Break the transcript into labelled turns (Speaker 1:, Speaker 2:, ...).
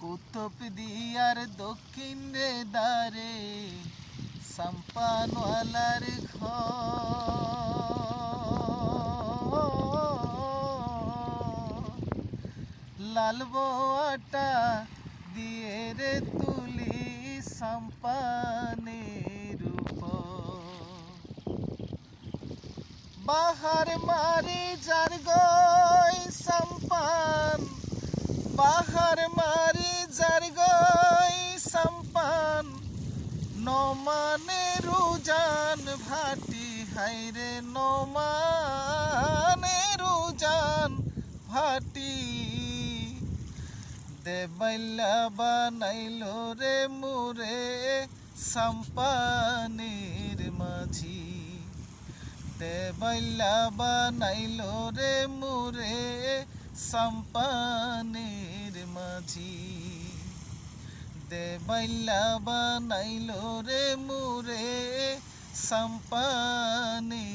Speaker 1: কুতুব দিয়ার দক্ষিণ রে দ্বারে সাম্পানওয়ালার ঘর, লাল বোয়াটা দিয়ে রে তুলি সাম্পানের উপর। বাহার মারি যার গই সাম্পান, বাহার মারি যার গই সাম্পান, নমানে রুজান ভাটি হাইরে নমানে রুজান ভাটি। দেবাইলা বানাইলো রে মুরে সাম্পানের মাঝি, দেবাইলা বানাইলো রে মুরে সাম্পানের মাঝি, দেবাইলা বানাইলো রে মুরে সাম্পানের